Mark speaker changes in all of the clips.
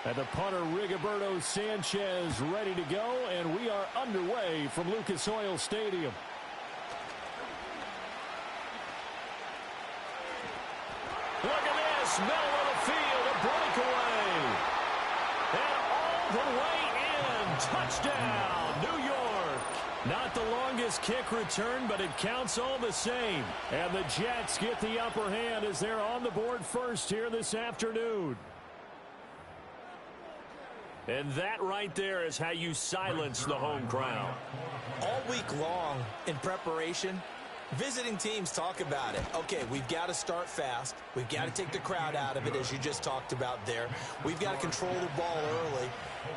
Speaker 1: And the punter, Rigoberto Sanchez, ready to go, and we are underway from Lucas Oil Stadium. Look at this, middle of the field, a breakaway. And all the way in, touchdown, New York. Not the longest kick return, but it counts all the same. And the Jets get the upper hand as they're on the board first here this afternoon. And that right there is how you silence the home crowd.
Speaker 2: All week long in preparation, visiting teams talk about it. Okay, we've got to start fast. We've got to take the crowd out of it, as you just talked about there. We've got to control the ball early.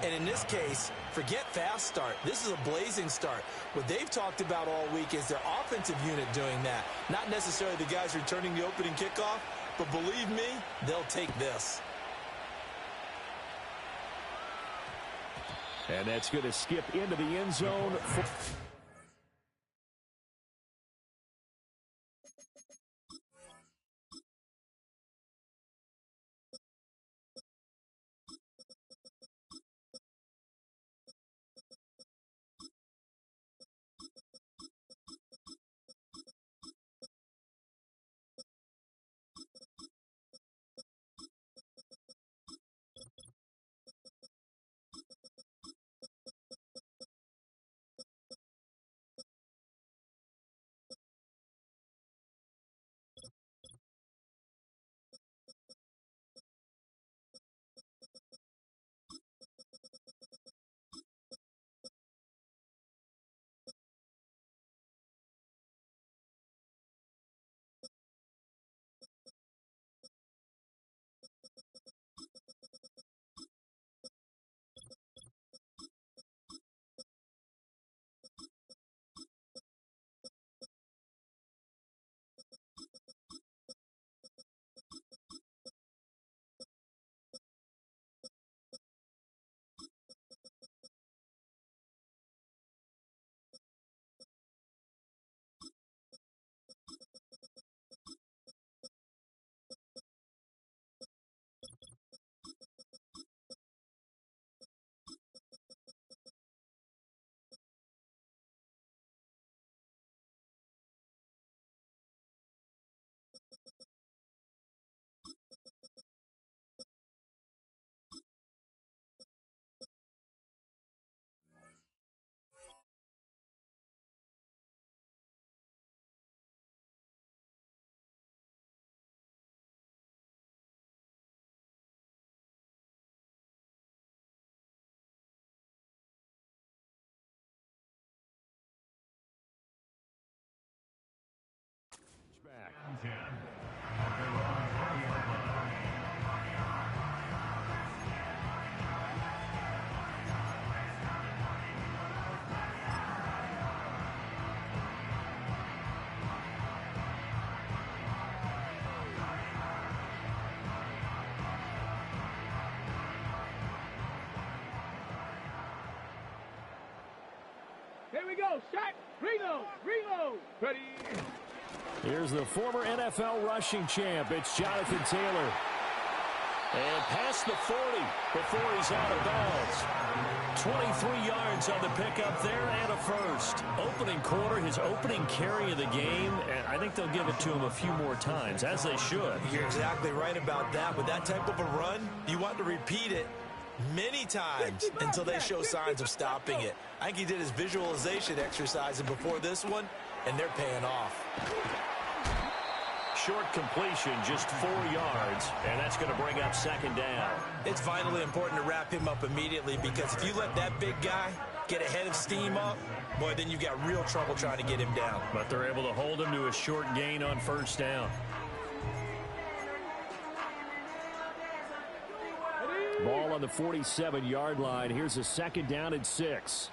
Speaker 2: And in this case, forget fast start. This is a blazing start. What they've talked about all week is their offensive unit doing that. Not necessarily the guys returning the opening kickoff, but believe me, they'll take this.
Speaker 1: And that's going to skip into the end zone. Back.
Speaker 3: Here we go. Shot. Reload. Reload. Ready.
Speaker 1: Here's the former NFL rushing champ. It's Jonathan Taylor. And past the 40 before he's out of bounds. 23 yards on the pickup there and a first. Opening quarter, his opening carry of the game, and I think they'll give it to him a few more times, as they should.
Speaker 2: You're exactly right about that. With that type of a run, you want to repeat it many times until they show signs of stopping it. I think he did his visualization exercise before this one, and they're paying off.
Speaker 1: Short completion, just 4 yards, and that's going to bring up second down.
Speaker 2: It's vitally important to wrap him up immediately, because if you let that big guy get ahead of steam up, boy, then you've got real trouble trying to get him down.
Speaker 1: But they're able to hold him to a short gain on first down. Ball on the 47-yard line. Here's a second down and 6.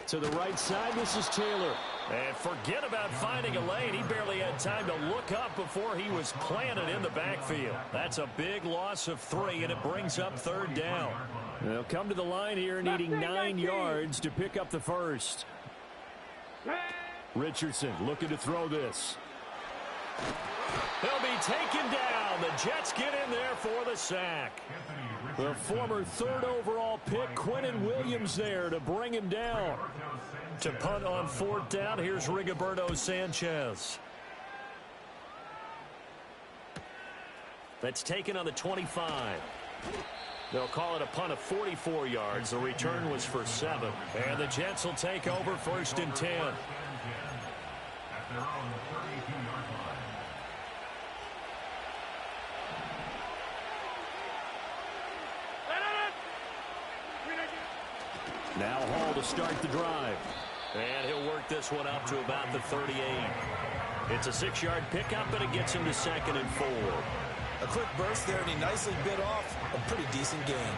Speaker 1: To the right side, this is Taylor. And forget about finding a lane. He barely had time to look up before he was planted in the backfield. That's a big loss of 3, and it brings up third down. They'll come to the line here needing 9 yards to pick up the first. Richardson looking to throw this. He'll be taken down. The Jets get in there for the sack. The former third overall pick, Quinnen Williams, there to bring him down. To punt on fourth down, here's Rigoberto Sanchez. That's taken on the 25. They'll call it a punt of 44 yards. The return was for 7. And the Jets will take over 1st and 10. Now Hall to start the drive. And he'll work this one up to about the 38. It's a 6-yard pickup, but it gets him to 2nd and 4.
Speaker 2: A quick burst there, and he nicely bit off a pretty decent gain.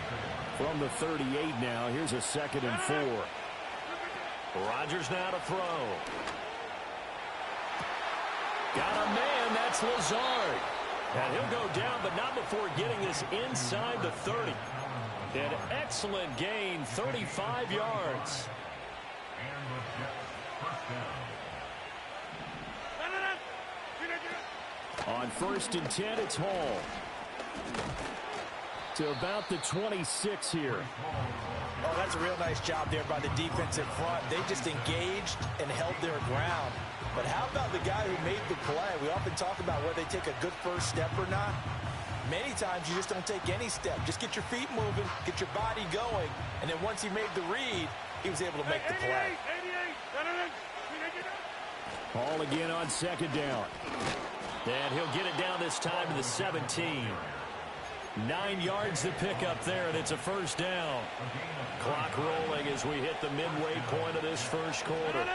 Speaker 1: From the 38 now, here's a 2nd and 4. Rodgers now to throw. Got a man, that's Lazard. And he'll go down, but not before getting this inside the 30. An excellent gain, 35 yards. On 1st and 10, it's Hall. To about the 26 here.
Speaker 2: Oh, that's a real nice job there by the defensive front. They just engaged and held their ground. But how about the guy who made the play? We often talk about whether they take a good first step or not. Many times you just don't take any step. Just get your feet moving, get your body going, and then once he made the read, he was able to make the play.
Speaker 1: Hall again on 2nd down. And he'll get it down this time to the 17. 9 yards to pick up there, and it's a 1st down. Clock rolling as we hit the midway point of this 1st quarter.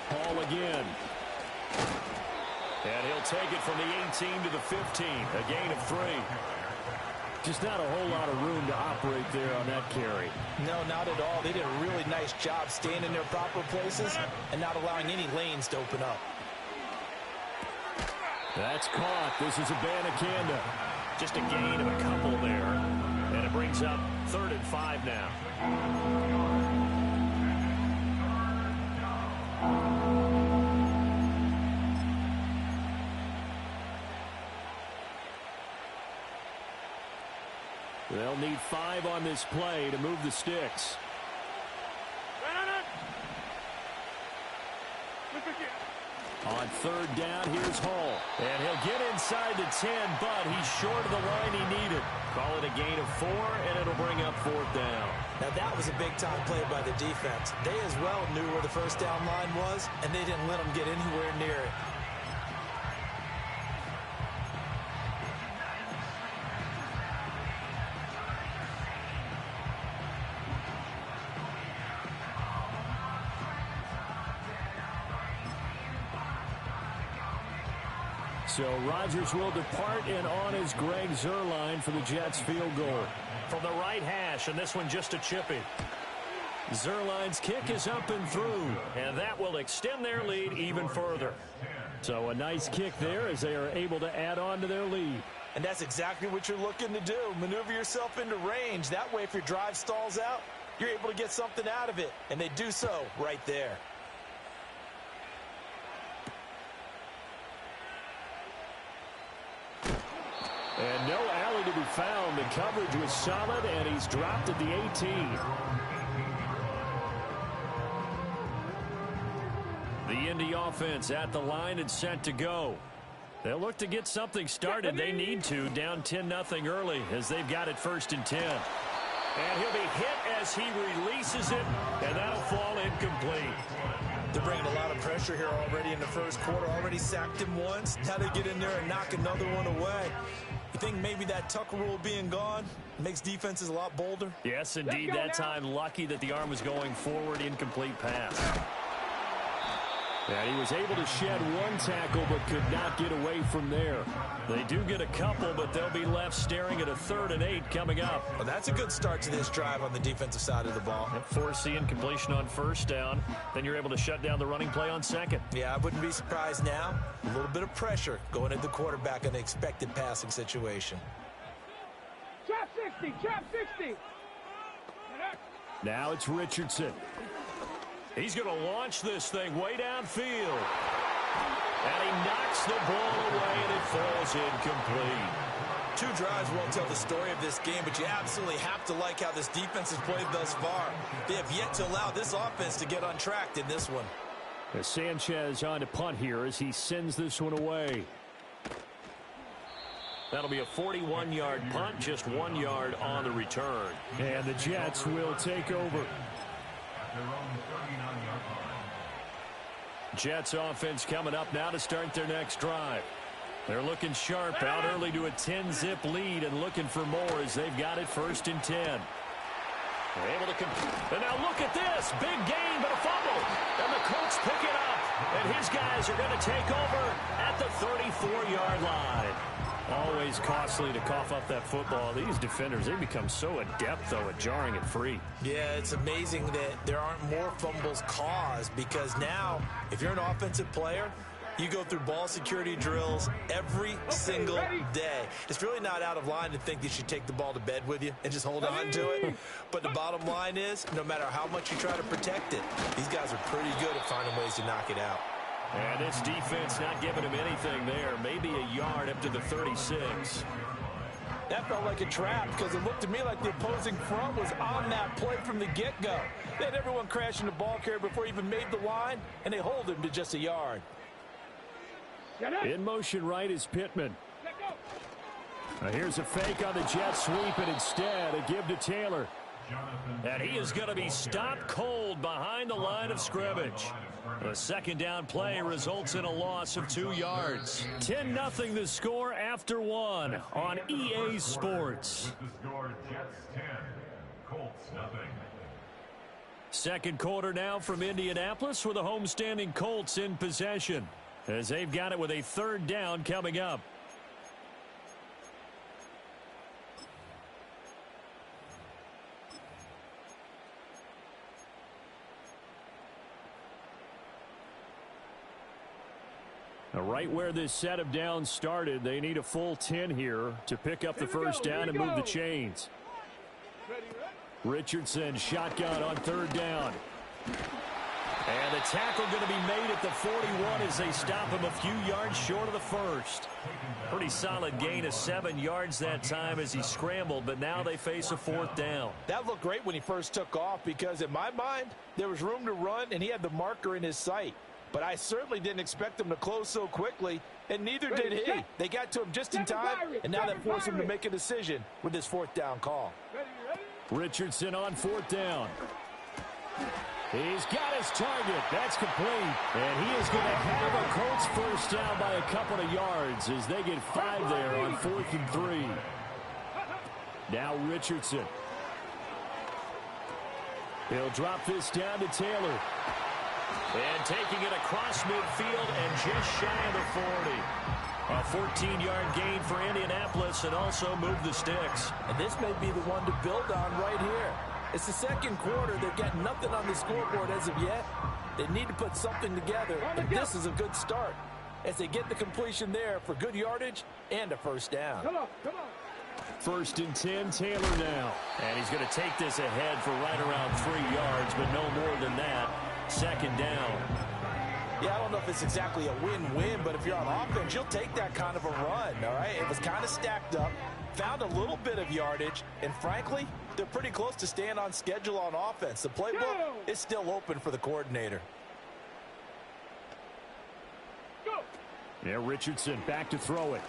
Speaker 1: Hall again. And he'll take it from the 18 to the 15. A gain of 3. Just not a whole lot of room to operate there on that carry.
Speaker 2: No, not at all. They did a really nice job staying in their proper places and not allowing any lanes to open up.
Speaker 1: That's caught. This is Abanikanda. Just a gain of a couple there. And it brings up 3rd and 5 now. They'll need 5 on this play to move the sticks. On 3rd down, here's Hall. And he'll get inside the 10, but he's short of the line he needed. Call it a gain of 4, and it'll bring up 4th down.
Speaker 2: Now that was a big-time play by the defense. They as well knew where the 1st down line was, and they didn't let them get anywhere near it.
Speaker 1: So Rodgers will depart, and on is Greg Zuerlein for the Jets field goal. From the right hash, and this one just a chippy. Zuerlein's kick is up and through, and that will extend their lead even further. So a nice kick there as they are able to add on to their lead.
Speaker 2: And that's exactly what you're looking to do. Maneuver yourself into range. That way, if your drive stalls out, you're able to get something out of it. And they do so right there.
Speaker 1: And no alley to be found. The coverage was solid, and he's dropped at the 18. The Indy offense at the line and set to go. They'll look to get something started. They need to, down 10-0 early as they've got it 1st and 10. And he'll be hit as he releases it, and that'll fall incomplete.
Speaker 2: They're bringing a lot of pressure here already in the 1st quarter. Already sacked him once. Now they get in there and knock another one away. You think maybe that Tucker rule being gone makes defenses a lot bolder?
Speaker 1: Yes, indeed. That time lucky that the arm was going forward. Incomplete pass. And he was able to shed one tackle but could not get away from there. They do get a couple, but they'll be left staring at a 3rd and 8 coming up.
Speaker 2: Well, that's a good start to this drive on the defensive side of the ball.
Speaker 1: Force the incompletion on 1st down. Then you're able to shut down the running play on 2nd.
Speaker 2: Yeah, I wouldn't be surprised now. A little bit of pressure going into the quarterback in an expected passing situation.
Speaker 3: Trap 60, trap 60.
Speaker 1: Now it's Richardson. He's going to launch this thing way downfield. And he knocks the ball away, and it falls incomplete.
Speaker 2: 2 drives won't tell the story of this game, but you absolutely have to like how this defense has played thus far. They have yet to allow this offense to get untracked in this one.
Speaker 1: As Sanchez on to punt here as he sends this one away. That'll be a 41-yard punt, just 1 yard on the return. And the Jets will take over. Jets offense coming up now to start their next drive. They're looking sharp, out early to a 10-zip lead and looking for more as they've got it 1st and 10. They're able to compete. And now look at this. Big gain, but a fumble. And the Colts pick it up. And his guys are going to take over at the 34-yard line. Always costly to cough up that football. These defenders, they become so adept, though, at jarring it free.
Speaker 2: Yeah, it's amazing that there aren't more fumbles caused because now, if you're an offensive player, you go through ball security drills every single day. It's really not out of line to think you should take the ball to bed with you and just hold on to it. But the bottom line is, no matter how much you try to protect it, these guys are pretty good at finding ways to knock it out.
Speaker 1: And this defense not giving him anything there. Maybe a yard up to the 36.
Speaker 4: That felt like a trap because it looked to me like the opposing front was on that play from the get-go. They had everyone crashing the ball carrier before he even made the line, and they hold him to just a yard.
Speaker 1: In motion right is Pittman. Now here's a fake on the jet sweep, and instead a give to Taylor. And he is going to be stopped cold behind the line of scrimmage. The 2nd down play results in a loss of 2 yards. 10-0 the score after 1 on EA Sports. Second quarter now from Indianapolis with the homestanding Colts in possession as they've got it with a 3rd down coming up. Right where this set of downs started, they need a full 10 here to pick up the 1st down and move the chains. Richardson shotgun on 3rd down. And the tackle going to be made at the 41 as they stop him a few yards short of the 1st. Pretty solid gain of 7 yards that time as he scrambled, but now they face a 4th down.
Speaker 4: That looked great when he first took off because in my mind, there was room to run and he had the marker in his sight. But I certainly didn't expect him to close so quickly, and neither did he. They got to him just in time, and now that forced him to make a decision with his 4th down call.
Speaker 1: Richardson on 4th down. He's got his target. That's complete. And he is going to have a Colts 1st down by a couple of yards as they get 5 there on 4th and 3. Now Richardson. He'll drop this down to Taylor. And taking it across midfield and just shy of the 40. A 14-yard gain for Indianapolis and also move the sticks.
Speaker 4: And this may be the one to build on right here. It's the 2nd quarter. They've got nothing on the scoreboard as of yet. They need to put something together, and this is a good start as they get the completion there for good yardage and a 1st down.
Speaker 3: Come on, come on.
Speaker 1: 1st and 10, Taylor now. And he's going to take this ahead for right around 3 yards, but no more than that. 2nd down.
Speaker 4: Yeah, I don't know if it's exactly a win-win, but if you're on offense, you'll take that kind of a run, all right? It was kind of stacked up, found a little bit of yardage, and frankly, they're pretty close to staying on schedule on offense. The playbook is still open for the coordinator.
Speaker 3: Go.
Speaker 1: Yeah, Richardson back to throw it.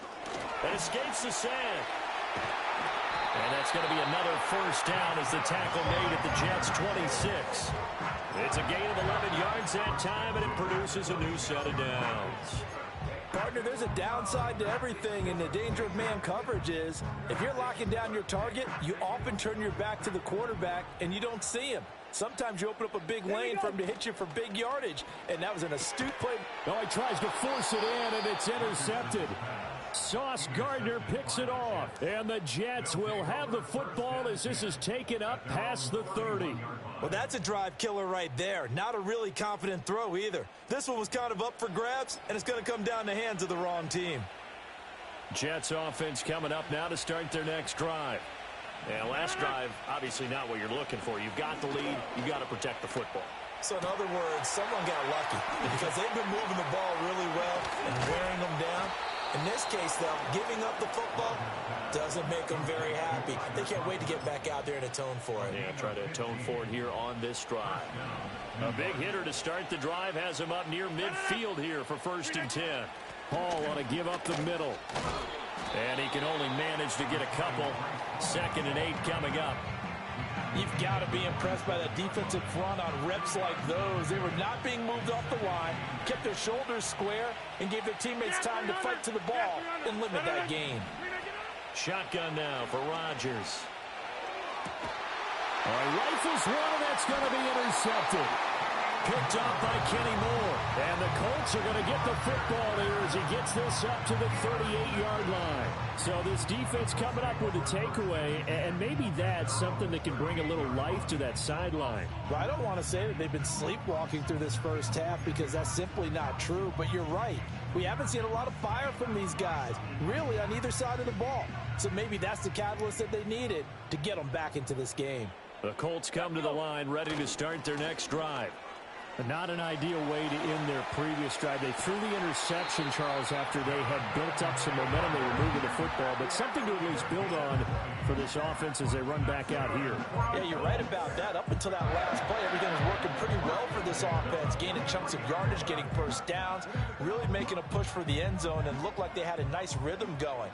Speaker 1: And escapes the sand. And that's going to be another 1st down as the tackle made at the Jets' 26. It's a gain of 11 yards that time, and it produces a new set of downs.
Speaker 4: Partner, there's a downside to everything, and the danger of man coverage is if you're locking down your target, you often turn your back to the quarterback, and you don't see him. Sometimes you open up a big lane for him to hit you for big yardage, and that was an astute play.
Speaker 1: Oh, he tries to force it in, and it's intercepted. Sauce Gardner picks it off, and the Jets will have the football as this is taken up past the 30.
Speaker 2: Well, that's a drive killer right there. Not a really confident throw either. This one was kind of up for grabs, and it's going to come down the hands of the wrong team.
Speaker 1: Jets offense coming up now to start their next drive. And last drive, obviously not what you're looking for. You've got the lead. You've got to protect the football.
Speaker 2: So in other words, someone got lucky because they've been moving the ball really well and wearing them down. In this case, though, giving up the football doesn't make them very happy. They can't wait to get back out there and atone for it.
Speaker 1: Yeah, try to atone for it here on this drive. A big hitter to start the drive has him up near midfield here for 1st and 10. Hall on to give up the middle. And he can only manage to get a couple. 2nd and 8 coming up.
Speaker 4: You've got to be impressed by that defensive front on reps like those. They were not being moved off the line, kept their shoulders square, and gave their teammates time to fight to the ball and limit that gain.
Speaker 1: Shotgun now for Rodgers. Rifles one, and that's going to be intercepted. Picked off by Kenny Moore. And the Colts are going to get the football here as he gets this up to the 38-yard line. So this defense coming up with a takeaway, and maybe that's something that can bring a little life to that sideline.
Speaker 4: Well, I don't want to say that they've been sleepwalking through this first half because that's simply not true, but you're right. We haven't seen a lot of fire from these guys, really, on either side of the ball. So maybe that's the catalyst that they needed to get them back into this game.
Speaker 1: The Colts come to the line ready to start their next drive. Not an ideal way to end their previous drive. They threw the interception, Charles, after they had built up some momentum. They were moving the football, but something to at least build on for this offense as they run back out here.
Speaker 4: Yeah, you're right about that. Up until that last play, everything was working pretty well for this offense, gaining chunks of yardage, getting first downs, really making a push for the end zone, and looked like they had a nice rhythm going.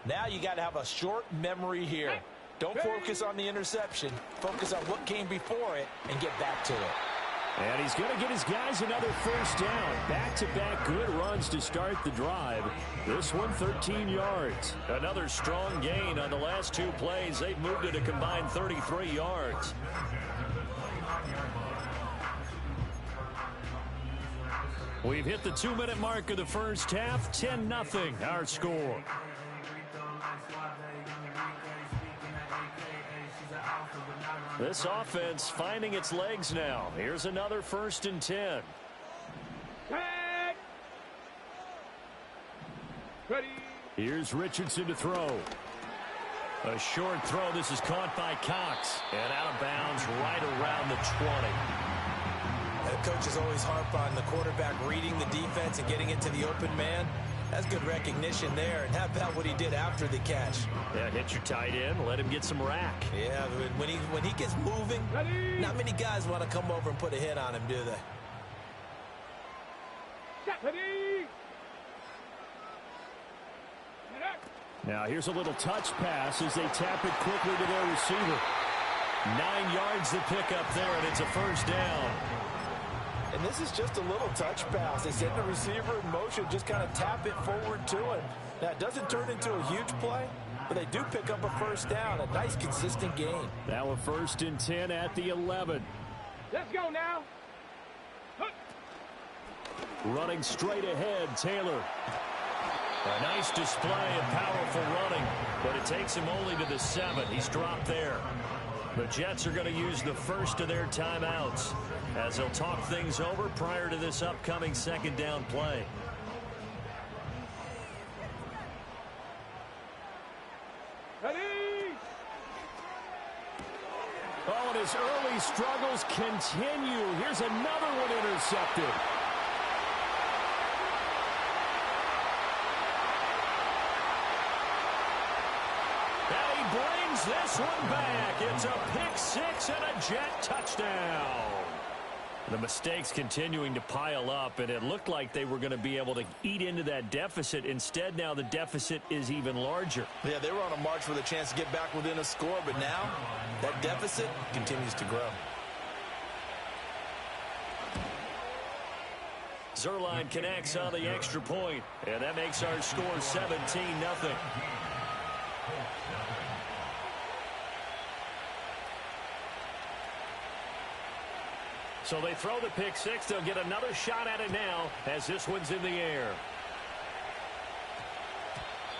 Speaker 4: Now you got to have a short memory here. Don't focus on the interception. Focus on what came before it and get back to it.
Speaker 1: And he's going to get his guys another first down. Back-to-back good runs to start the drive. This one 13 yards. Another strong gain on the last 2 plays. They've moved it a combined 33 yards. We've hit the 2-minute mark of the first half. 10-0 our score. This offense finding its legs now. Here's another 1st and 10.
Speaker 3: Ready.
Speaker 1: Here's Richardson to throw. A short throw. This is caught by Cox. And out of bounds right around the 20.
Speaker 2: The coaches always harp on the quarterback reading the defense and getting it to the open man. That's good recognition there. And how about what he did after the catch?
Speaker 1: Yeah, hit your tight end. Let him get some rack.
Speaker 2: Yeah, when he gets moving, not many guys want to come over and put a hit on him, do they?
Speaker 3: Ready.
Speaker 1: Now here's a little touch pass as they tap it quickly to their receiver. 9 yards to pick up there, and it's a first down.
Speaker 4: And this is just a little touch pass. They send the receiver in motion, just kind of tap it forward to him. Now, it doesn't turn into a huge play, but they do pick up a first down. A nice, consistent gain.
Speaker 1: Now a 1st and 10 at the 11.
Speaker 3: Let's go now.
Speaker 1: Running straight ahead, Taylor. A nice display of powerful running, but it takes him only to the 7. He's dropped there. The Jets are going to use the first of their timeouts as they'll talk things over prior to this upcoming 2nd down play.
Speaker 3: Ready.
Speaker 1: Oh, and his early struggles continue. Here's another one intercepted. And he brings this one back. It's a pick 6 and a Jet touchdown. The mistakes continuing to pile up, and it looked like they were going to be able to eat into that deficit. Instead, now the deficit is even larger.
Speaker 2: Yeah, they were on a march with a chance to get back within a score, but now that deficit continues to grow.
Speaker 1: Zerline connects on the extra point, and that makes our score 17-0. So they throw the pick 6. They'll get another shot at it now as this one's in the air.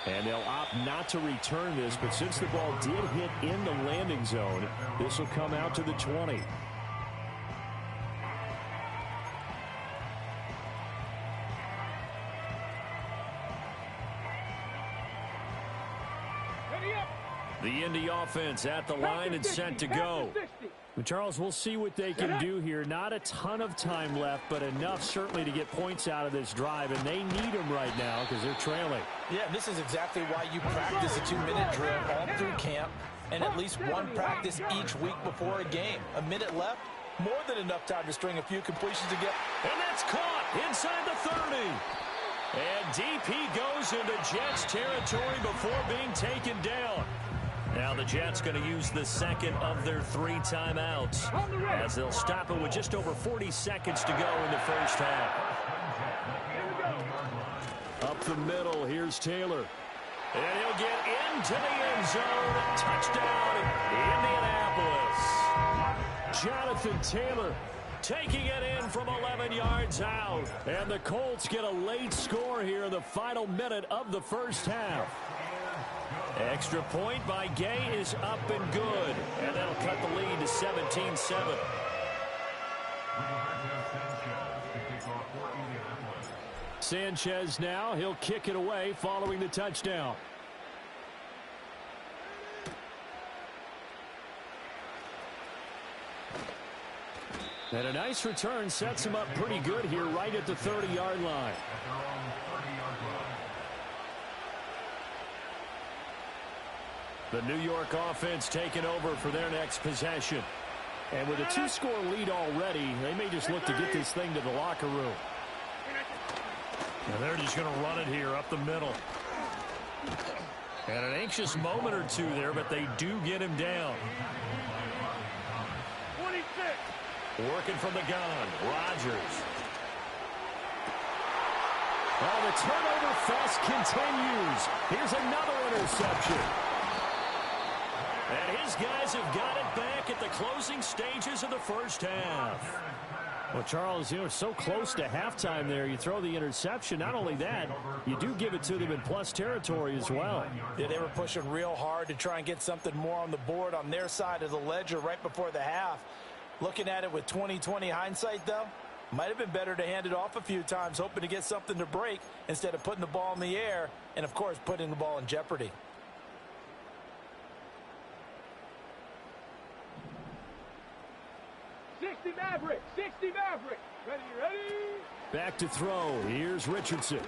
Speaker 1: And they'll opt not to return this, but since the ball did hit in the landing zone, this will come out to the 20.
Speaker 3: Ready up.
Speaker 1: The Indy offense at the line and set to go. Charles, we'll see what they can do here. Not a ton of time left, but enough certainly to get points out of this drive, and they need them right now because they're trailing.
Speaker 4: Yeah, this is exactly why you practice a 2-minute drill all through camp and at least one practice each week before a game. A minute left, more than enough time to string a few completions together.
Speaker 1: And that's caught inside the 30. And DP goes into Jets territory before being taken down. Now the Jets going to use the second of their 3 timeouts as they'll stop it with just over 40 seconds to go in the first half. Up the middle, here's Taylor. And he'll get into the end zone. Touchdown, Indianapolis. Jonathan Taylor taking it in from 11 yards out. And the Colts get a late score here in the final minute of the first half. Extra point by Gay is up and good. And that'll cut the lead to 17-7. Sanchez now, he'll kick it away following the touchdown. And a nice return sets him up pretty good here right at the 30-yard line. The New York offense taking over for their next possession. And with a 2-score lead already, they may just look to get this thing to the locker room. And they're just going to run it here up the middle. And an anxious moment or two there, but they do get him down.
Speaker 3: 26.
Speaker 1: Working from the gun, Rodgers. Oh, the turnover fest continues. Here's another interception. And his guys have got it back at the closing stages of the first half. Well, Charles, so close to halftime there. You throw the interception. Not only that, you do give it to them in plus territory as well.
Speaker 4: Yeah, they were pushing real hard to try and get something more on the board on their side of the ledger right before the half. Looking at it with 20/20 hindsight, though, might have been better to hand it off a few times, hoping to get something to break instead of putting the ball in the air and, of course, putting the ball in jeopardy.
Speaker 3: Maverick, 60 Maverick. Ready?
Speaker 1: Back to throw. Here's Richardson.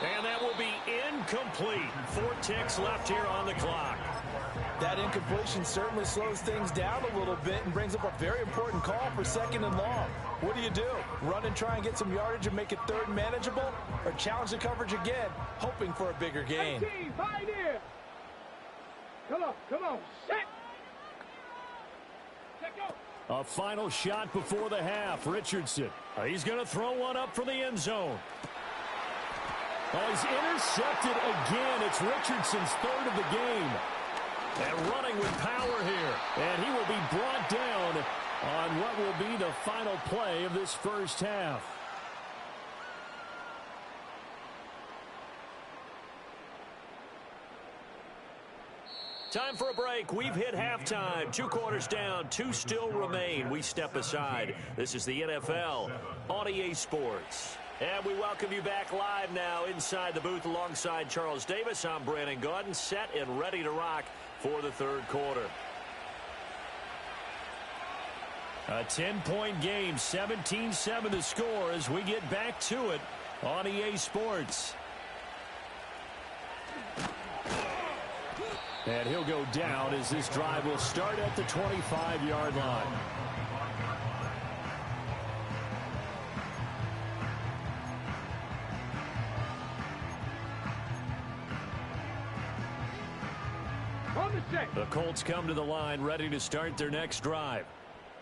Speaker 1: And that will be incomplete. 4 ticks left here on the clock.
Speaker 4: That incompletion certainly slows things down a little bit and brings up a very important call for 2nd and long. What do? Run and try and get some yardage and make it 3rd and manageable? Or challenge the coverage again, hoping for a bigger gain?
Speaker 3: 18, pioneer. Come on, set. Let go.
Speaker 1: A final shot before the half. Richardson. He's going to throw one up for the end zone. Oh, he's intercepted again. It's Richardson's 3rd of the game. And running with power here. And he will be brought down on what will be the final play of this first half. Time for a break. We've hit halftime. 2 quarters down. 2 still remain. We step aside. This is the NFL on EA Sports. And we welcome you back live now inside the booth alongside Charles Davis. I'm Brandon Gaudin, set and ready to rock for the 3rd quarter. A 10-point game, 17-7 the score as we get back to it on EA Sports. And he'll go down as this drive will start at the 25-yard line. The Colts come to the line ready to start their next drive.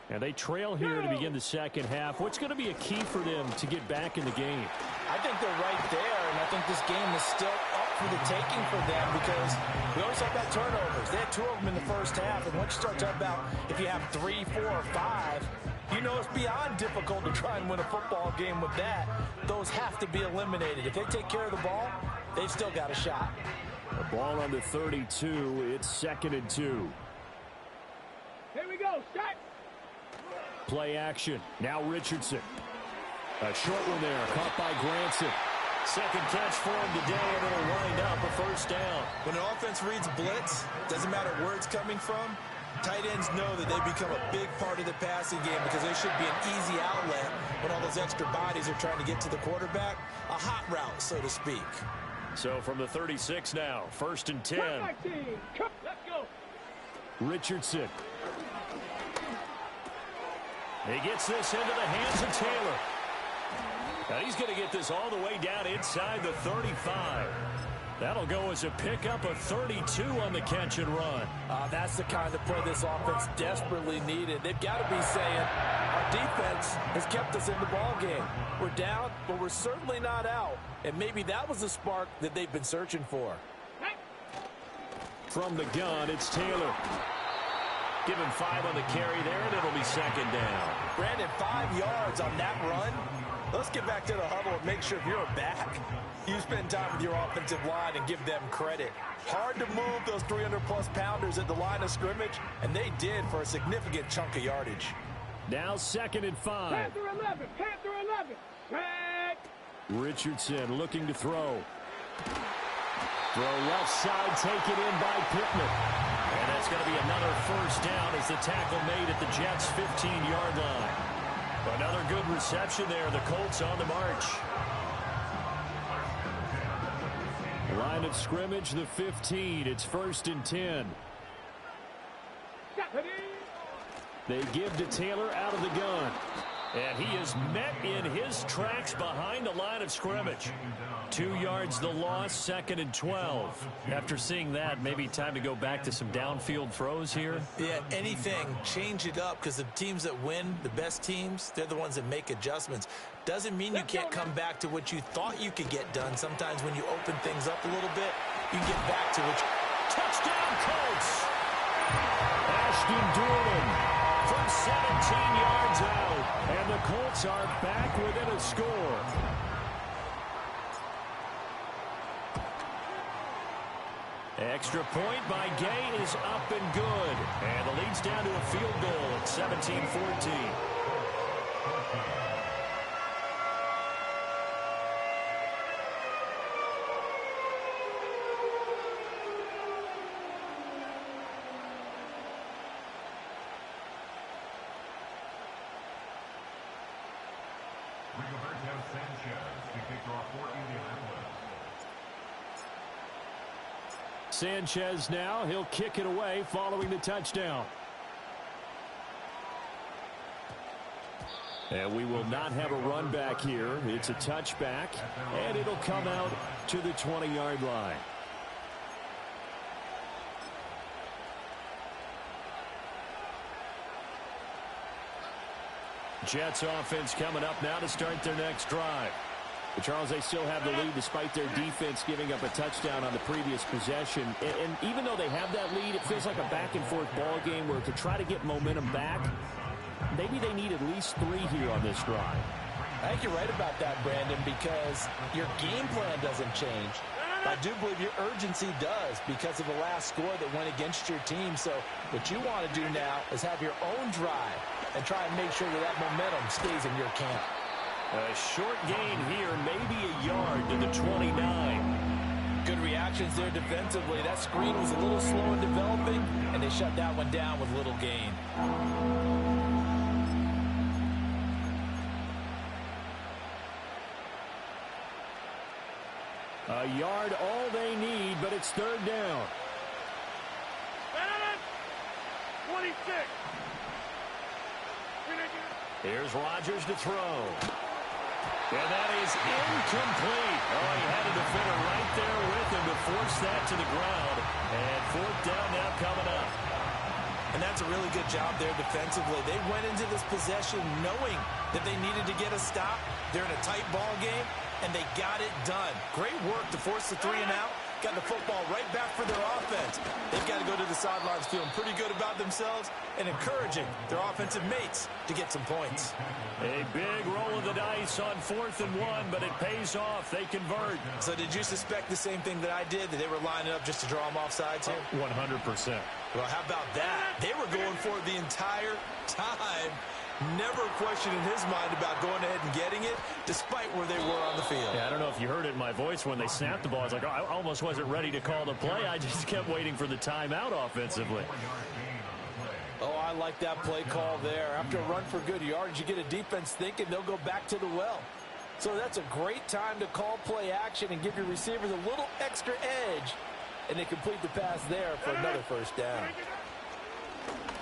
Speaker 1: And they trail here to begin the second half. What's going to be a key for them to get back in the game?
Speaker 4: I think they're right there, and I think this game is still up for the taking for them because we always talk about turnovers. They had 2 of them in the first half, and once you start talking about if you have 3, 4, or 5, you know it's beyond difficult to try and win a football game with that. Those have to be eliminated. If they take care of the ball, they've still got a shot.
Speaker 1: The ball on the 32. It's 2nd and 2.
Speaker 3: Here we go, shot.
Speaker 1: Play action. Now Richardson. A short one there, caught by Granson. Second catch for him today, and it'll wind up a first down.
Speaker 2: When an offense reads blitz, doesn't matter where it's coming from, tight ends know that they become a big part of the passing game because they should be an easy outlet when all those extra bodies are trying to get to the quarterback. A hot route, so to speak.
Speaker 1: So from the 36 now, 1st and 10.
Speaker 3: Let's go.
Speaker 1: Richardson. He gets this into the hands of Taylor. Now he's going to get this all the way down inside the 35. That'll go as a pickup of 32 on the catch and run.
Speaker 4: That's the kind of play this offense desperately needed. They've got to be saying, our defense has kept us in the ball game. We're down, but we're certainly not out. And maybe that was the spark that they've been searching for.
Speaker 1: From the gun, it's Taylor. Give him 5 on the carry there, and it'll be 2nd down.
Speaker 4: Brandon, 5 yards on that run. Let's get back to the huddle and make sure if you're a back, you spend time with your offensive line and give them credit. Hard to move those 300-plus pounders at the line of scrimmage, and they did for a significant chunk of yardage.
Speaker 1: Now 2nd and 5.
Speaker 3: Panther 11. Panther 11. Tag.
Speaker 1: Richardson looking to throw. Throw left side, taken in by Pittman. And that's going to be another first down as the tackle made at the Jets' 15-yard line. Another good reception there. The Colts on the march. Line of scrimmage, the 15. It's 1st and 10. They give to Taylor out of the gun. And he is met in his tracks behind the line of scrimmage. 2 yards the loss, 2nd and 12. After seeing that, maybe time to go back to some downfield throws here.
Speaker 2: Yeah, anything. Change it up because the teams that win, the best teams, they're the ones that make adjustments. Doesn't mean you can't come back to what you thought you could get done. Sometimes when you open things up a little bit, you can get back to what you...
Speaker 1: Touchdown, Colts! Ashton Dorman from 17 yards out. And the Colts are back within a score. Extra point by Gay is up and good. And the lead's down to a field goal at 17-14. Sanchez now, he'll kick it away following the touchdown. And we will not have a run back here. It's a touchback, and it'll come out to the 20-yard line. Jets offense coming up now to start their next drive. But Charles, they still have the lead despite their defense giving up a touchdown on the previous possession. And even though they have that lead, it feels like a back-and-forth ball game where to try to get momentum back, maybe they need at least 3 here on this drive.
Speaker 4: I think you're right about that, Brandon, because your game plan doesn't change. I do believe your urgency does because of the last score that went against your team. So what you want to do now is have your own drive and try and make sure that that momentum stays in your camp.
Speaker 1: A short gain here, maybe a yard to the 29.
Speaker 4: Good reactions there defensively. That screen was a little slow in developing, and they shut that one down with little gain.
Speaker 1: A yard all they need, but it's 3rd down.
Speaker 3: 26.
Speaker 1: Here's Rodgers to throw. And that is incomplete. Oh, he had a defender right there with him to force that to the ground. And 4th down now coming up.
Speaker 2: And that's a really good job there defensively. They went into this possession knowing that they needed to get a stop. They're in a tight ball game, and they got it done. Great work to force the 3 and out. Got the football right back for their offense. They've got to go to the sidelines feeling pretty good about themselves and encouraging their offensive mates to get some points.
Speaker 1: A big roll of the dice on 4th and 1, but it pays off. They convert.
Speaker 2: So did you suspect the same thing that I did, that they were lining up just to draw them off sides here?
Speaker 1: 100%.
Speaker 2: Well, how about that? They were going for it the entire time. Never a question in his mind about going ahead and getting it, despite where they were on the field.
Speaker 1: Yeah, I don't know if you heard it in my voice when they snapped the ball. I was like, oh, I almost wasn't ready to call the play. I just kept waiting for the timeout offensively.
Speaker 4: Oh, I like that play call there. After a run for good yardage, you get a defense thinking they'll go back to the well. So that's a great time to call play action and give your receivers a little extra edge. And they complete the pass there for another first down.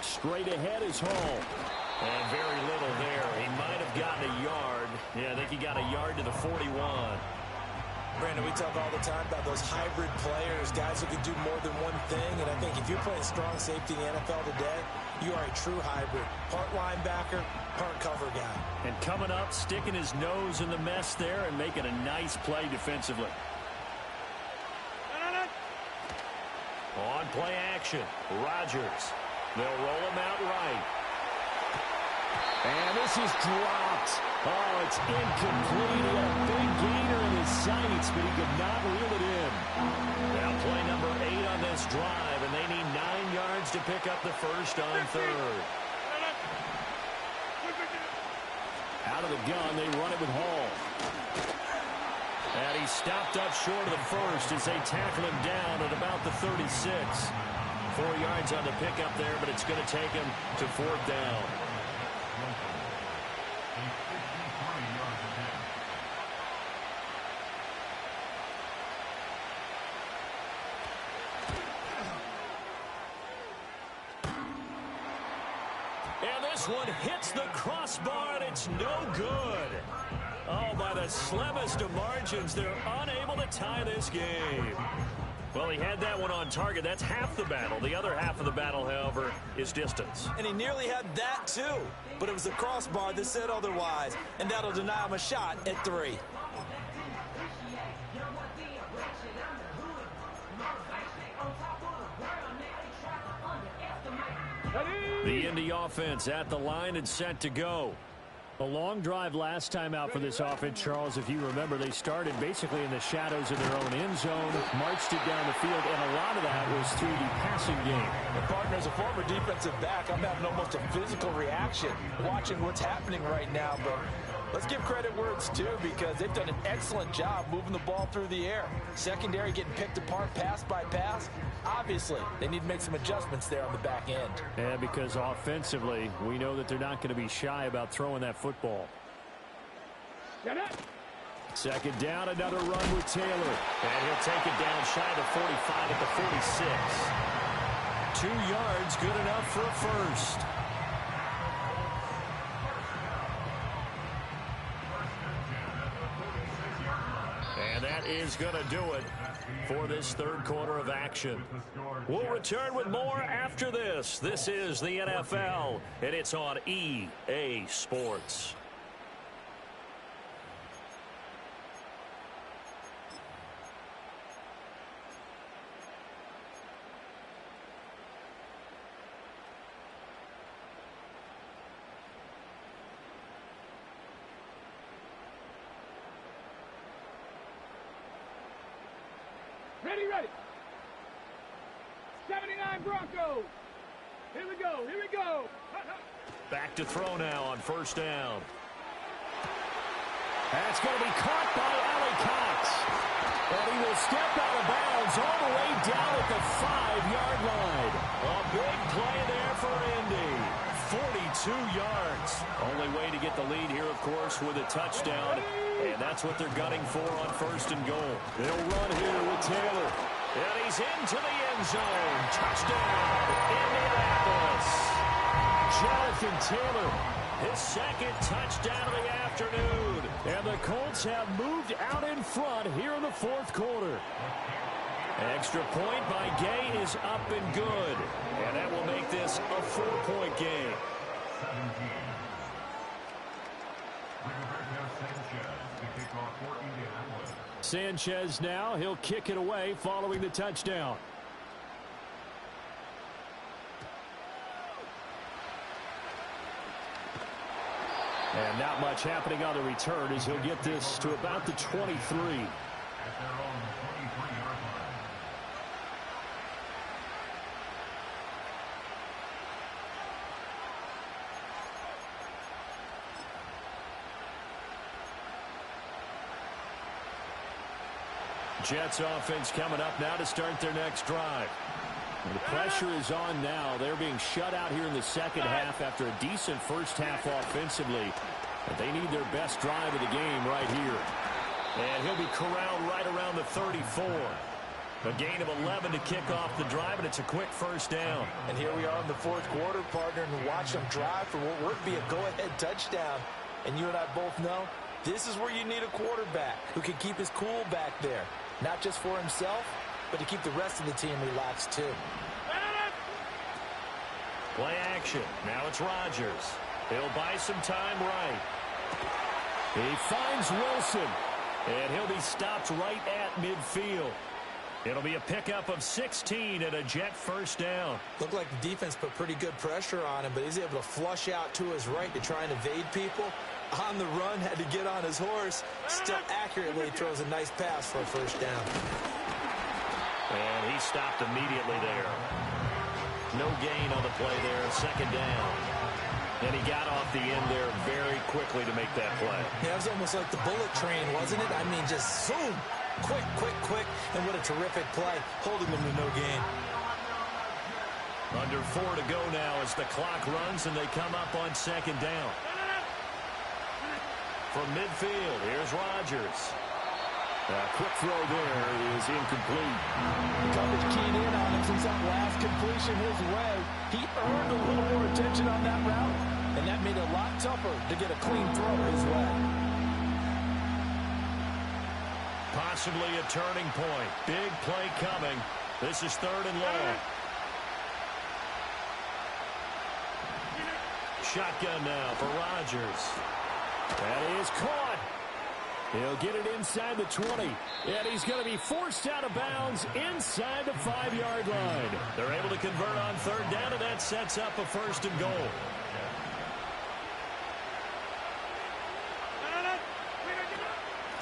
Speaker 1: Straight ahead is Hall. And very little there. He might have gotten a yard. Yeah, I think he got a yard to the 41.
Speaker 2: Brandon, we talk all the time about those hybrid players, guys who can do more than one thing. And I think if you're playing strong safety in the NFL today, you are a true hybrid. Part linebacker, part cover guy.
Speaker 1: And coming up, sticking his nose in the mess there and making a nice play defensively. On play action, Rodgers. They'll roll him out right. And this is dropped. Oh, it's incomplete. He had a big gainer in his sights, but he could not reel it in. Now play number 8 on this drive, and they need 9 yards to pick up the first on third. Out of the gun, they run it with Hall. And he stopped up short of the first as they tackle him down at about the 36. 4 yards on the pickup there, but it's going to take him to 4th down. And this one hits the crossbar, and it's no good. Oh, by the slimmest of margins, they're unable to tie this game. Well, he had that one on target. That's half the battle. The other half of the battle, however, is distance.
Speaker 2: And he nearly had that, too. But it was the crossbar that said otherwise. And that'll deny him a shot at 3.
Speaker 1: The Indy offense at the line and set to go. A long drive last time out for this offense, Charles. If you remember, they started basically in the shadows of their own end zone, marched it down the field, and a lot of that was through the passing game.
Speaker 4: The partner, as a former defensive back, I'm having almost a physical reaction watching what's happening right now. But let's give credit where it's due, because they've done an excellent job moving the ball through the air. Secondary getting picked apart pass by pass. Obviously, they need to make some adjustments there on the back end.
Speaker 1: Yeah, because offensively, we know that they're not going to be shy about throwing that football. Second down, another run with Taylor. And he'll take it down shy of the 45 at the 46. 2 yards, good enough for a first. And that is going to do it for this third quarter of action. We'll return with more after this. This is the NFL, and it's on EA Sports.
Speaker 3: Ready. 79 Broncos. Here we go.
Speaker 1: Back to throw now on first down. That's going to be caught by Allie Cox. And he will step out of bounds all the way down at the 5-yard line. A big play there for Indy. 42 yards. Only way to get the lead here, of course, with a touchdown. And that's what they're gunning for on first and goal. They'll run here with Taylor. And he's into the end zone. Touchdown, Indianapolis. Jonathan Taylor, his second touchdown of the afternoon. And the Colts have moved out in front here in the fourth quarter. An extra point by Gay is up and good. And that will make this a 4-point game. Sanchez now, he'll kick it away following the touchdown. And not much happening on the return as he'll get this to about the 23. Jets offense coming up now to start their next drive. The pressure is on now. They're being shut out here in the second half after a decent first half offensively. But they need their best drive of the game right here. And he'll be corralled right around the 34. A gain of 11 to kick off the drive, and it's a quick first down.
Speaker 4: And here we are in the fourth quarter, partner, and watch them drive for what would be a go-ahead touchdown. And you and I both know this is where you need a quarterback who can keep his cool back there. Not just for himself, but to keep the rest of the team relaxed too.
Speaker 1: Play action. Now it's Rodgers. He'll buy some time right. He finds Wilson. And he'll be stopped right at midfield. It'll be a pickup of 16 and a Jet first down.
Speaker 2: Looked like the defense put pretty good pressure on him, but he's able to flush out to his right to try and evade people. On the run, had to get on his horse. Still accurately throws a nice pass for a first down.
Speaker 1: And he stopped immediately there. No gain on the play there, second down. And he got off the end there very quickly to make that play.
Speaker 2: Yeah, it was almost like the bullet train, wasn't it? I mean, just zoom. Quick, quick, quick. And what a terrific play, holding them to no gain.
Speaker 1: Under 4 to go now as the clock runs and they come up on second down. From midfield, here's Rodgers. Quick throw there is incomplete.
Speaker 4: Coverage keyed in on him since that last completion his way. He earned a little more attention on that route, and that made it a lot tougher to get a clean throw his way.
Speaker 1: Possibly a turning point. Big play coming. This is third and long. Shotgun now for Rodgers. That is caught. He'll get it inside the 20. And he's going to be forced out of bounds inside the 5-yard line. They're able to convert on third down, and that sets up a first and goal.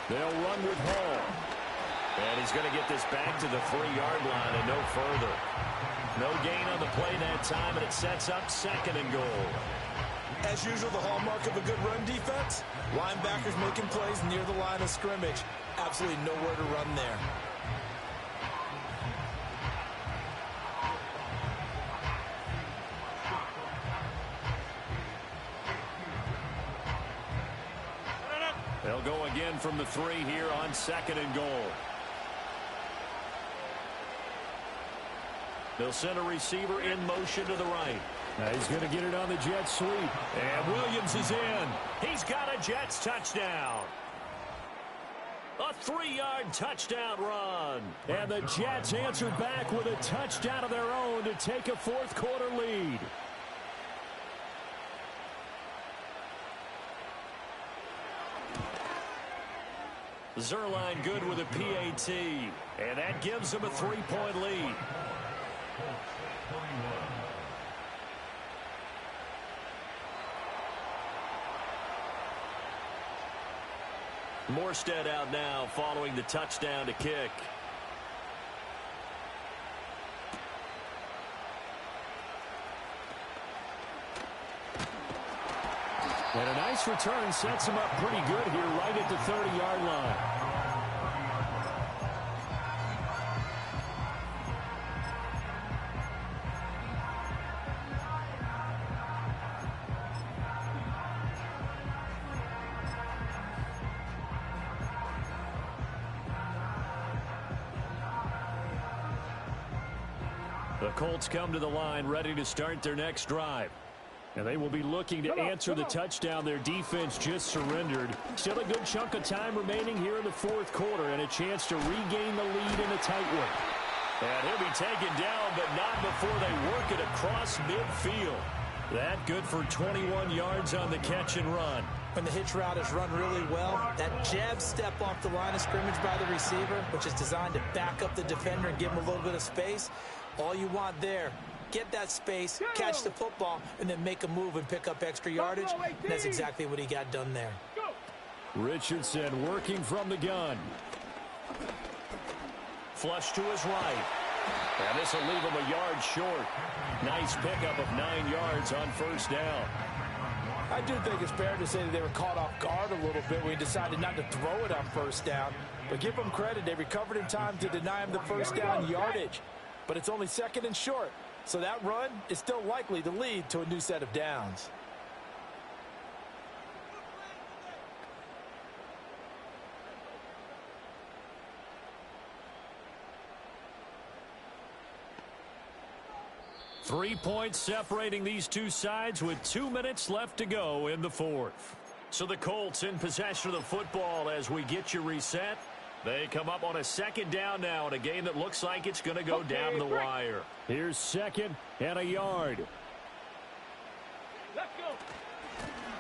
Speaker 1: They'll run with Hall. And he's going to get this back to the 3-yard line and no further. No gain on the play that time, and it sets up second and goal.
Speaker 2: As usual, the hallmark of a good run defense, linebackers making plays near the line of scrimmage. Absolutely nowhere to run there.
Speaker 1: They'll go again from the 3 here on second and goal. They'll send a receiver in motion to the right. Now he's going to get it on the Jets sweep. And Williams is in. He's got a Jets touchdown. A 3-yard touchdown run. And the Jets answer back with a touchdown of their own to take a fourth-quarter lead. Zerline good with a PAT. And that gives them a 3-point lead. Morstead out now following the touchdown to kick. And a nice return sets him up pretty good here right at the 30-yard line. The Colts come to the line ready to start their next drive. And they will be looking to answer the touchdown their defense just surrendered. Still a good chunk of time remaining here in the fourth quarter and a chance to regain the lead in a tight one. And he'll be taken down, but not before they work it across midfield. That good for 21 yards on the catch and run.
Speaker 2: When the hitch route is run really well, that jab step off the line of scrimmage by the receiver, which is designed to back up the defender and give him a little bit of space, all you want there, get that space, catch the football, and then make a move and pick up extra yardage. And that's exactly what he got done there.
Speaker 1: Richardson working from the gun. Flush to his right. And this will leave him a yard short. Nice pickup of 9 yards on first down.
Speaker 4: I do think it's fair to say that they were caught off guard a little bit when he decided not to throw it on first down. But give them credit. They recovered in time to deny him the first down yardage. But it's only second and short. So that run is still likely to lead to a new set of downs.
Speaker 1: Three points separating these two sides with 2 minutes left to go in the fourth. So the Colts in possession of the football as we get you reset. They come up on a second down now in a game that looks like it's going to go down to the wire. Here's second and a yard.
Speaker 3: Let's go.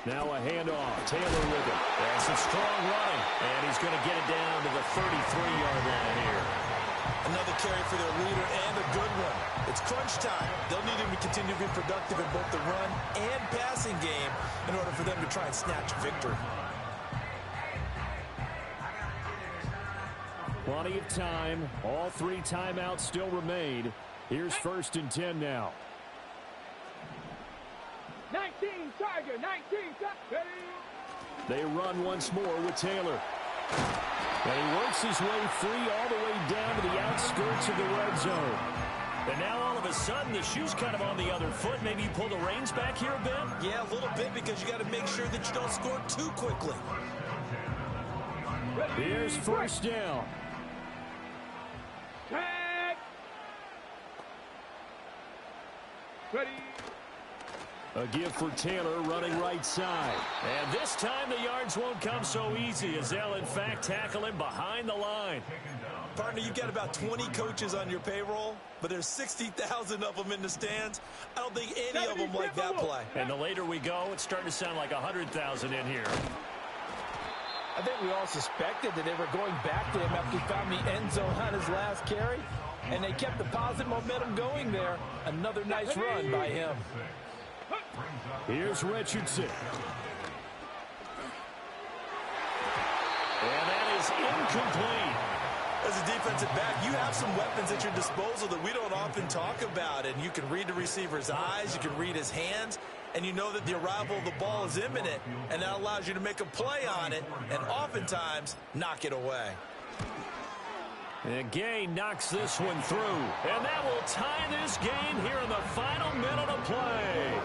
Speaker 1: Now a handoff. Taylor with it. That's some strong running. And he's going to get it down to the 33-yard line here.
Speaker 2: Another carry for their leader and a good one. It's crunch time. They'll need him to continue to be productive in both the run and passing game in order for them to try and snatch a victory.
Speaker 1: Plenty of time. All three timeouts still remain. Here's first and 10 now.
Speaker 3: 19 Tiger, 19 Tiger.
Speaker 1: They run once more with Taylor. And he works his way free all the way down to the outskirts of the red zone. And now all of a sudden the shoe's kind of on the other foot. Maybe you pull the reins back here a bit?
Speaker 2: Yeah, a little bit because you got to make sure that you don't score too quickly.
Speaker 1: Here's first down.
Speaker 3: Tag. Ready.
Speaker 1: A give for Taylor running right side. And this time the yards won't come so easy as they'll in fact tackle him behind the line.
Speaker 2: Partner, you've got about 20 coaches on your payroll, but there's 60,000 of them in the stands. I don't think any of them like that play.
Speaker 1: And the later we go, it's starting to sound like 100,000 in here.
Speaker 4: I think we all suspected that they were going back to him after he found the end zone on his last carry. And they kept the positive momentum going there. Another nice run by him.
Speaker 1: Here's Richardson. And that is incomplete.
Speaker 2: As a defensive back, you have some weapons at your disposal that we don't often talk about. And you can read the receiver's eyes, you can read his hands, and you know that the arrival of the ball is imminent. And that allows you to make a play on it and oftentimes knock it away.
Speaker 1: And Gay knocks this one through. And that will tie this game here in the final minute of play.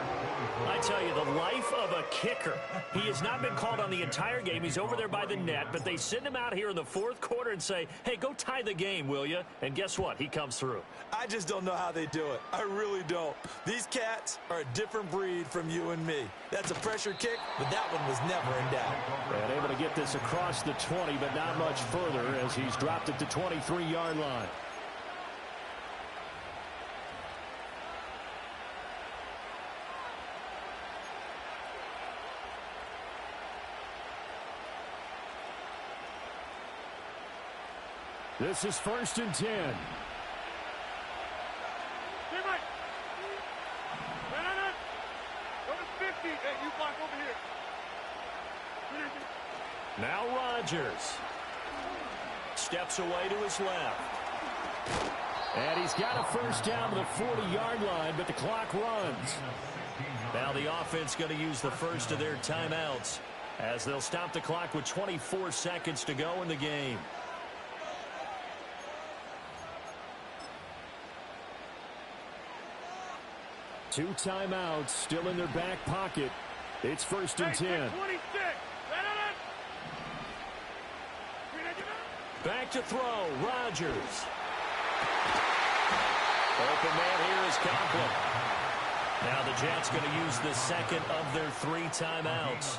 Speaker 1: I tell you, the life of a kicker. He has not been called on the entire game. He's over there by the net, but they send him out here in the fourth quarter and say, hey, go tie the game, will you? And guess what? He comes through.
Speaker 2: I just don't know how they do it. I really don't. These cats are a different breed from you and me. That's a pressure kick, but that one was never in doubt.
Speaker 1: And able to get this across the 20, but not much further as he's dropped it to 23-yard line. This is first and 10.
Speaker 3: Hey, Mike. No. Go to 50. Hey, you block over here.
Speaker 1: Now Rodgers. Steps away to his left. And he's got a first down to the 40-yard line, but the clock runs. Now the offense going to use the first of their timeouts as they'll stop the clock with 24 seconds to go in the game. Two timeouts still in their back pocket. It's first and 10.
Speaker 3: 26.
Speaker 1: Back to throw. Rodgers. Open man here is Conklin. Now the Jets going to use the second of their three timeouts.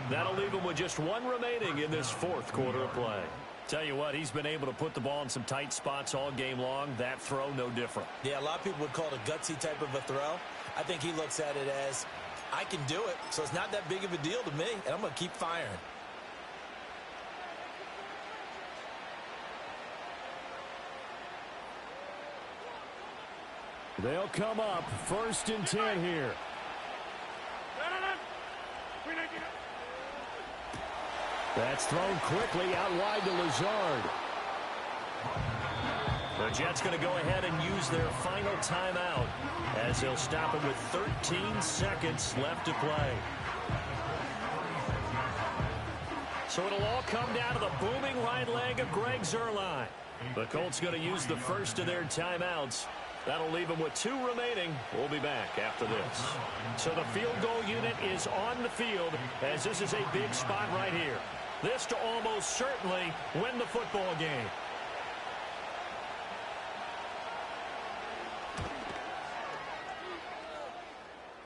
Speaker 1: That'll leave them with just one remaining in this fourth quarter of play. Tell you what, he's been able to put the ball in some tight spots all game long. That throw, no different.
Speaker 2: Yeah, a lot of people would call it a gutsy type of a throw. I think he looks at it as, I can do it, so it's not that big of a deal to me, and I'm going to keep firing.
Speaker 1: They'll come up first and 10 here. That's thrown quickly out wide to Lazard. The Jets going to go ahead and use their final timeout as they'll stop it with 13 seconds left to play. So it'll all come down to the booming right leg of Greg Zuerlein. The Colts going to use the first of their timeouts. That'll leave them with 2 remaining. We'll be back after this. So the field goal unit is on the field as this is a big spot right here. This to almost certainly win the football game.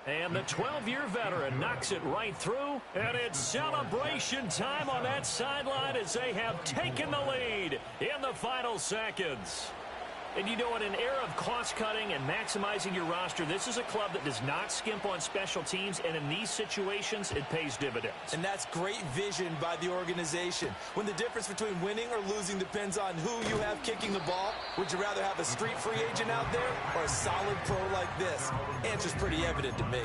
Speaker 1: And the 12-year veteran knocks it right through. And it's celebration time on that sideline as they have taken the lead in the final seconds. And you know, in an era of cost-cutting and maximizing your roster, this is a club that does not skimp on special teams, and in these situations, it pays dividends.
Speaker 2: And that's great vision by the organization. When the difference between winning or losing depends on who you have kicking the ball, would you rather have a street free agent out there or a solid pro like this? Answer's pretty evident to me.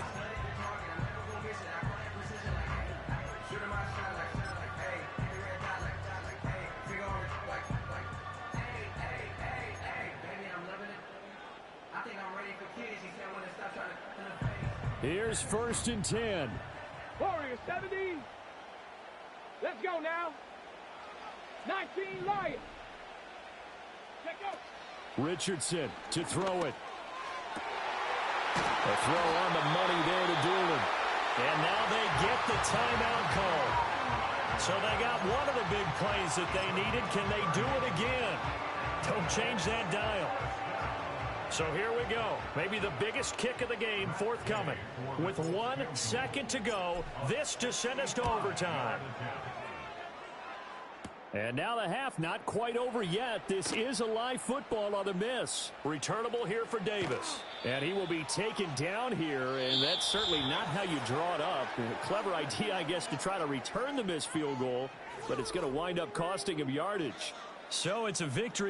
Speaker 1: Here's 1st and 10.
Speaker 3: Warriors 70. Let's go now. 19 Lions. Check out.
Speaker 1: Richardson to throw it. A throw on the money there to Doolin. And now they get the timeout call. So they got one of the big plays that they needed. Can they do it again? Don't change that dial. So here we go. Maybe the biggest kick of the game forthcoming. With 1 second to go, this to send us to overtime. And now the half not quite over yet. This is a live football on the miss. Returnable here for Davis. And he will be taken down here, and that's certainly not how you draw it up. A clever idea, I guess, to try to return the missed field goal, but it's going to wind up costing him yardage. So it's a victory.